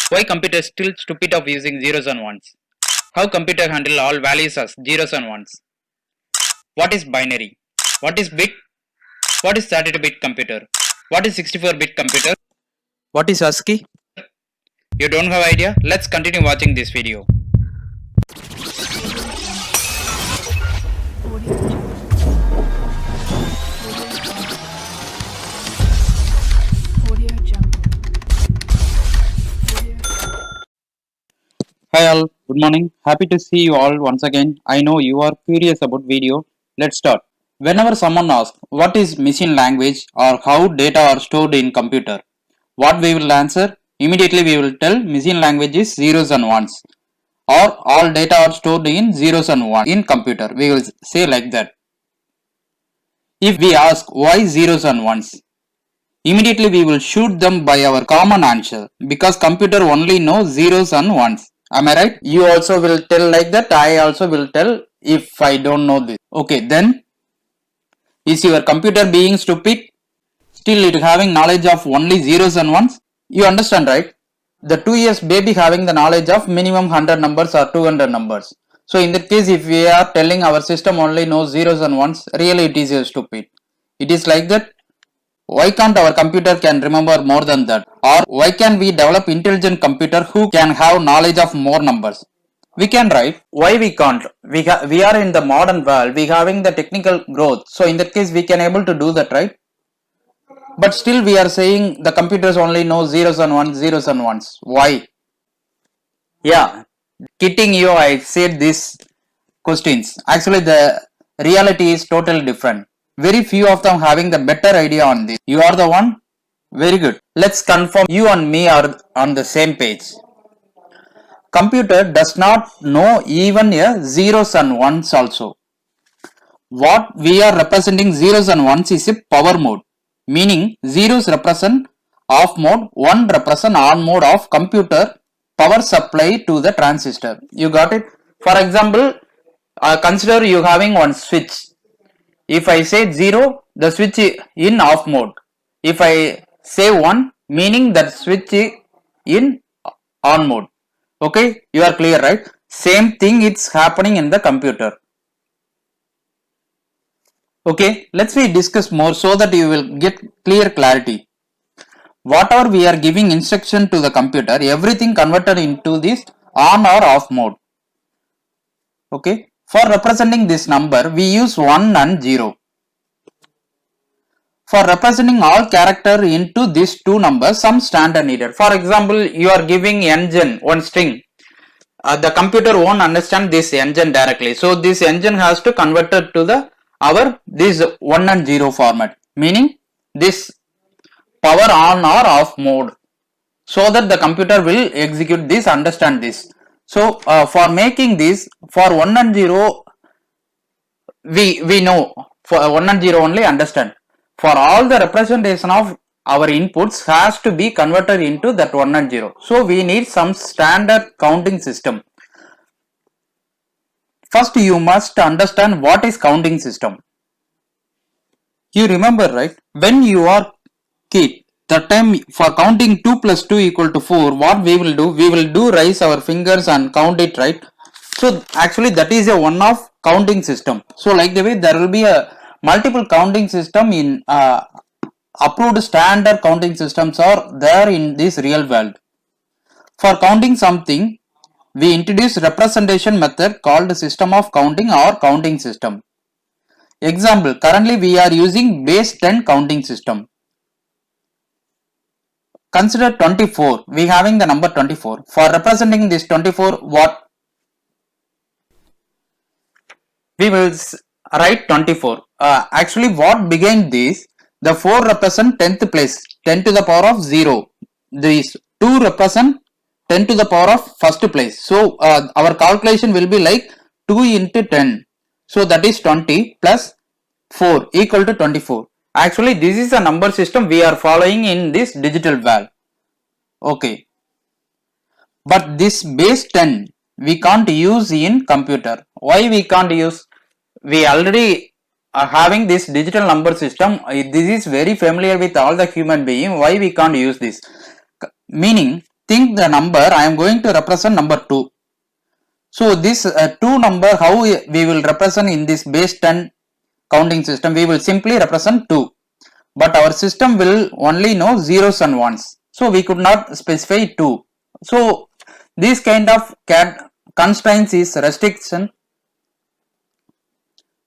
Why computer still stupid of using zeros and ones? How computer handle all values as zeros and ones? What is binary? What is bit? What is 32-bit computer? What is 64-bit computer? What is ASCII? You don't have idea? Let's continue watching this video. Hi all, good morning. Happy to see you all once again. I know you are curious about video. Let's start. Whenever someone asks what is machine language or how data are stored in computer, what we will answer? Immediately we will tell machine language is zeros and ones, or all data are stored in zeros and ones in computer. We will say like that. If we ask why zeros and ones, immediately we will shoot them by our common answer because computer only knows zeros and ones. Am I right? You also will tell like that. I also will tell if I don't know this. Okay, then is your computer being stupid? Still it having knowledge of only zeros and ones? You understand, right? The 2 years baby having the knowledge of minimum 100 numbers or 200 numbers. So in that case, if we are telling our system only knows zeros and ones, really it is stupid. It is like that. Why can't our computer can remember more than that? Or why can we develop intelligent computer who can have knowledge of more numbers? We can, right? Why we can't? We are in the modern world. We having the technical growth. So in that case, we can able to do that, right? But still we are saying the computers only know zeros and ones, zeros and ones. Why? Yeah, kidding you, I said these questions. Actually, the reality is totally different. Very few of them having the better idea on this. You are the one? Very good. Let's confirm you and me are on the same page. Computer does not know even a zeros and ones also. What we are representing zeros and ones is a power mode. Meaning zeros represent off mode, 1 represent on mode of computer power supply to the transistor. You got it? For example, consider you having one switch. If I say 0, the switch in off mode. If I say 1, meaning that switch in on mode. Okay, you are clear, right? Same thing it's happening in the computer. Okay, let's we discuss more so that you will get clear clarity. Whatever we are giving instruction to the computer, everything converted into this on or off mode. Okay, for representing this number, we use 1 and 0. For representing all character into these two numbers, some standard needed. For example, you are giving engine, one string. The computer won't understand this engine directly. So this engine has to convert it to the this 1 and 0 format. Meaning this power on or off mode. So that the computer will execute this, understand this. So for making this, for 1 and 0, we know for 1 and 0 only understand. For all the representation of our inputs has to be converted into that 1 and 0. So we need some standard counting system. First you must understand what is counting system. You remember, right? When you are kid, the time for counting 2 plus 2 equal to 4, what we will do? We will do raise our fingers and count it, right? So actually that is a one of counting system. So like the way there will be a multiple counting system in approved standard counting systems are there in this real world. For counting something, we introduce representation method called system of counting or counting system. Example, currently we are using base 10 counting system. Consider 24, we having the number 24. For representing this 24, what? We will write 24. Actually what began this, the 4 represent 10th place, 10 to the power of 0. These 2 represent 10 to the power of first place. So our calculation will be like 2 into 10. So that is 20 plus 4 equal to 24. Actually this is a number system we are following in this digital world. Okay. But this base 10 we can't use in computer. Why we can't use? We already are having this digital number system. This is very familiar with all the human being. Why we can't use this? Meaning think the number I am going to represent number 2. So this 2 number, how we will represent in this base 10 counting system, we will simply represent 2. But our system will only know zeros and ones. So we could not specify 2. So this kind of constraints is restriction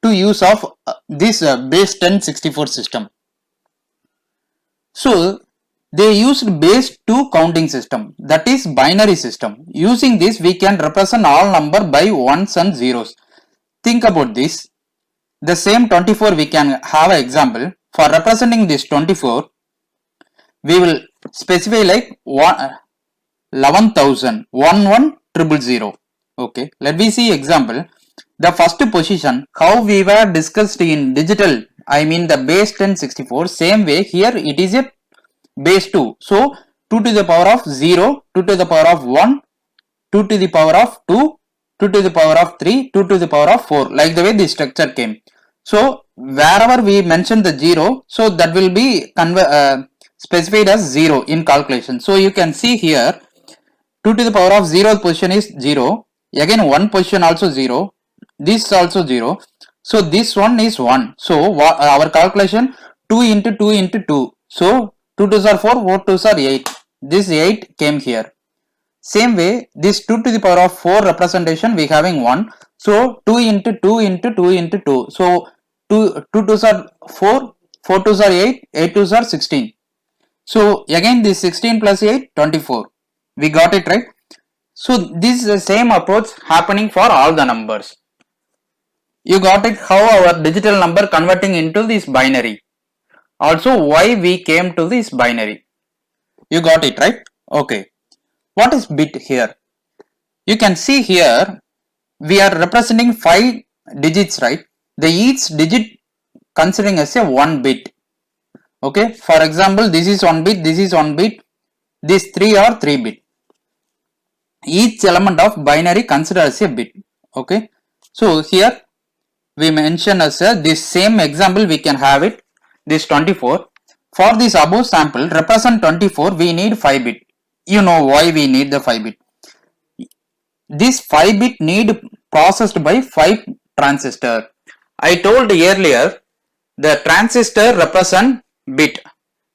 to use of this base 1064 system. So they used base 2 counting system, that is binary system. Using this we can represent all number by ones and zeros. Think about this. The same 24 we can have an example. For representing this 24, we will specify like 11,000 11,000. Okay, let me see example. The first position, how we were discussed in digital, I mean the base 1064, same way here it is a base 2. So 2 to the power of 0, 2 to the power of 1, 2 to the power of 2, 2 to the power of 3, 2 to the power of 4, like the way this structure came. So wherever we mention the 0, so that will be specified as 0 in calculation. So you can see here 2 to the power of 0 position is 0, again 1 position also 0, this also 0, so this one is 1. So our calculation 2 into 2 into 2, so 2 2s are 4, 4 2s are 8, this 8 came here. Same way this 2 to the power of 4 representation we having 1, so 2 into 2 into 2 into 2, so 2 2s are 4, 4 2s are 8, 8 2s are 16. So again this 16 plus 8 24. We got it, right? So this is the same approach happening for all the numbers. You got it, how our digital number converting into this binary. Also why we came to this binary. You got it, right? Okay. What is bit here? You can see here we are representing 5 digits, right? The each digit considering as a 1 bit. Okay. For example, this is 1 bit, this is 1 bit, these 3 are 3 bit. Each element of binary considered as a bit. Okay. So here we mention as this same example we can have it, this 24. For this above sample represent 24, we need 5 bit. You know why we need the 5 bit. This 5 bit need processed by 5 transistor. I told earlier the transistor represent bit,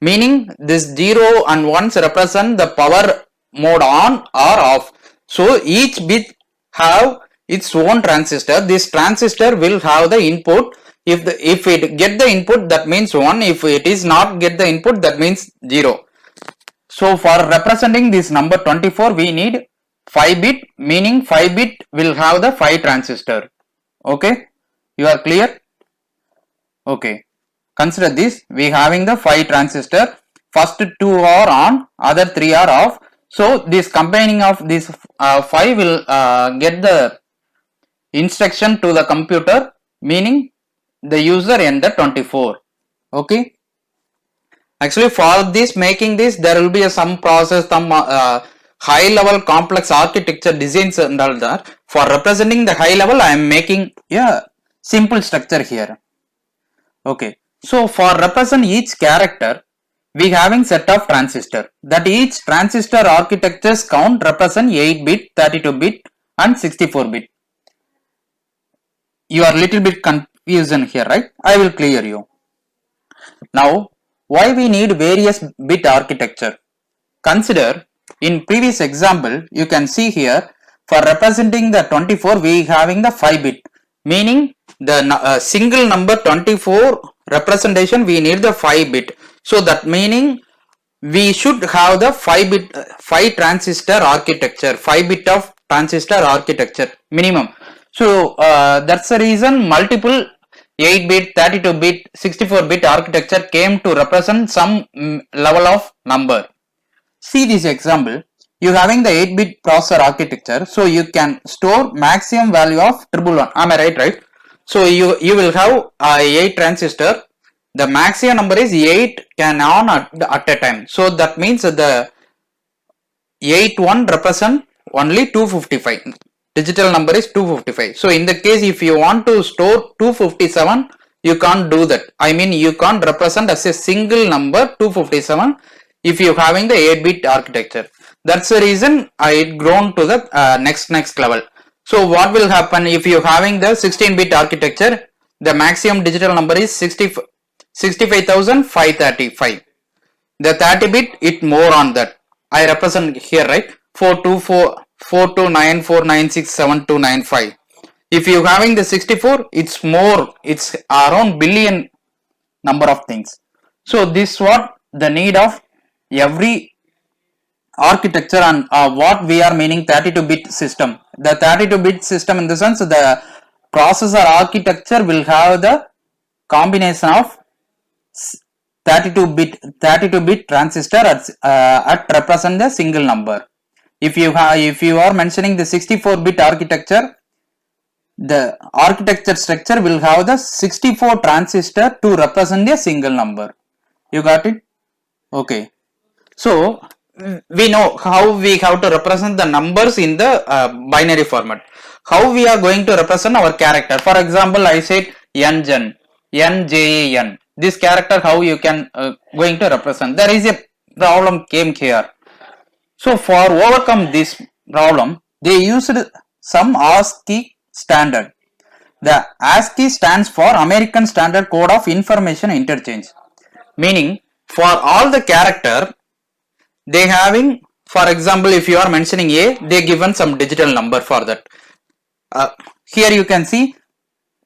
meaning this 0 and 1s represent the power mode on or off. So each bit have its own transistor. This transistor will have the input. If it get the input, that means 1. If it is not get the input, that means 0. So for representing this number 24, we need 5 bit, meaning 5 bit will have the 5 transistor. Okay, you are clear? Okay, consider this, we having the 5 transistor, first 2 are on, other 3 are off. So this combining of this 5 will get the instruction to the computer, meaning the user enter 24. Okay, actually for this making this there will be some process, some high level complex architecture designs and all that. For representing the high level I am making a simple structure here. Okay, so for represent each character we having set of transistor, that each transistor architectures count represent 8 bit, 32 bit and 64 bit. You are little bit confusion here, right? I will clear you. Now why we need various bit architecture? Consider in previous example you can see here, for representing the 24 we having the 5 bit, meaning the single number 24 representation we need the 5 bit. So that meaning we should have the 5 bit 5 transistor architecture, 5 bit of transistor architecture minimum. So that's the reason multiple 8 bit, 32 bit, 64 bit architecture came to represent some level of number. See this example, you having the 8 bit processor architecture, so you can store maximum value of 111. Am I right? So you will have 8 transistor, the maximum number is 8 can on at a time. So that means the 8 1 represent only 255. Digital number is 255. So in the case if you want to store 257, you can't do that. I mean you can't represent as a single number 257 if you having the 8 bit architecture. That's the reason it grown to the next level. So what will happen if you having the 16-bit architecture? The maximum digital number is 65,535. The 30-bit it more on that. I represent here, right? 4244294967295. If you having the 64, it's more. It's around billion number of things. So this what the need of every architecture, and what we are meaning 32-bit system. The 32-bit system in the sense the processor architecture will have the combination of 32-bit transistor at represent the single number. If you are mentioning the 64-bit architecture, the architecture structure will have the 64 transistor to represent a single number. You got it? Okay. So we know how we have to represent the numbers in the binary format. How we are going to represent our character. For example, I said NJAN, NJAN. This character, how you can going to represent. There is a problem came here. So for overcome this problem, they used some ASCII standard. The ASCII stands for American Standard Code of Information Interchange. Meaning for all the character, they having, for example, if you are mentioning A, they given some digital number for that. Here you can see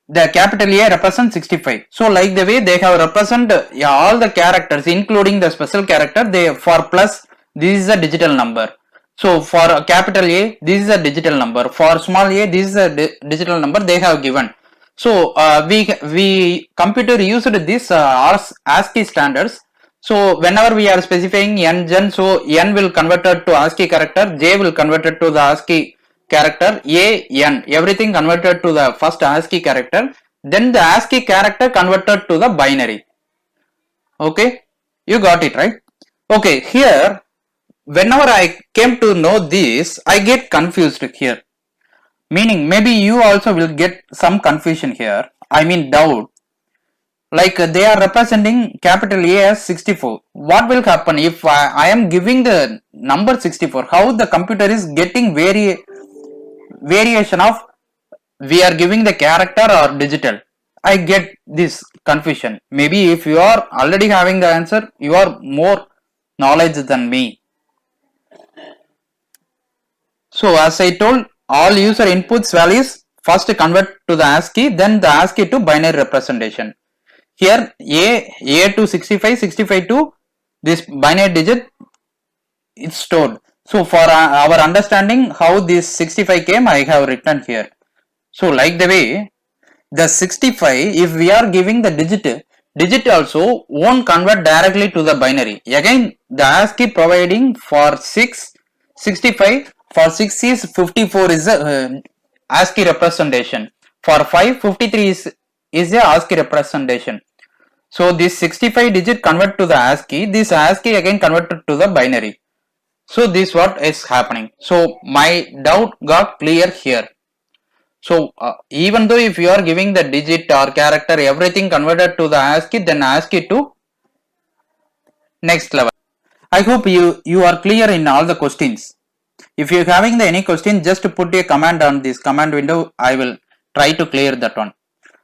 the capital A represents 65. So like the way they have represent all the characters, including the special character, they for plus, this is a digital number. So for capital A, this is a digital number. For small a, this is a digital number they have given. So we computer used this ASCII standards. So whenever we are specifying NJAN, so N will converted to ASCII character, J will converted to the ASCII character, A, N, everything converted to the first ASCII character, then the ASCII character converted to the binary. Okay, you got it, right? Okay, here, whenever I came to know this, I get confused here. Meaning, maybe you also will get some confusion here. I mean doubt. Like they are representing capital A as 64. What will happen if I am giving the number 64? How the computer is getting variation of we are giving the character or digital? I get this confusion. Maybe if you are already having the answer, you are more knowledge than me. So as I told, all user inputs values first convert to the ASCII, then the ASCII to binary representation. Here A to 65, 65 to this binary digit is stored. So for our understanding how this 65 came, I have written here. So like the way the 65, if we are giving the digit also won't convert directly to the binary. Again the ASCII providing for 65, for 6 is 54 is the ASCII representation. For 5, 53 is a ASCII representation. So this 65 digit convert to the ASCII, this ASCII again converted to the binary. So this what is happening. So my doubt got clear here. So even though if you are giving the digit or character, everything converted to the ASCII, then ASCII to next level. I hope you are clear in all the questions. If you are having any question, just put a command on this command window. I will try to clear that one.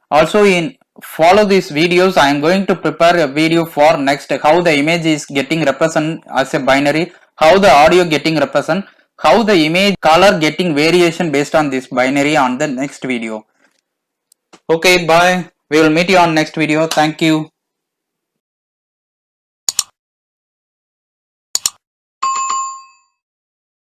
Also in follow these videos, I am going to prepare a video for next how the image is getting represented as a binary, how the audio getting represented, how the image color getting variation based on this binary on the next video. Okay, bye. We will meet you on next video. Thank you.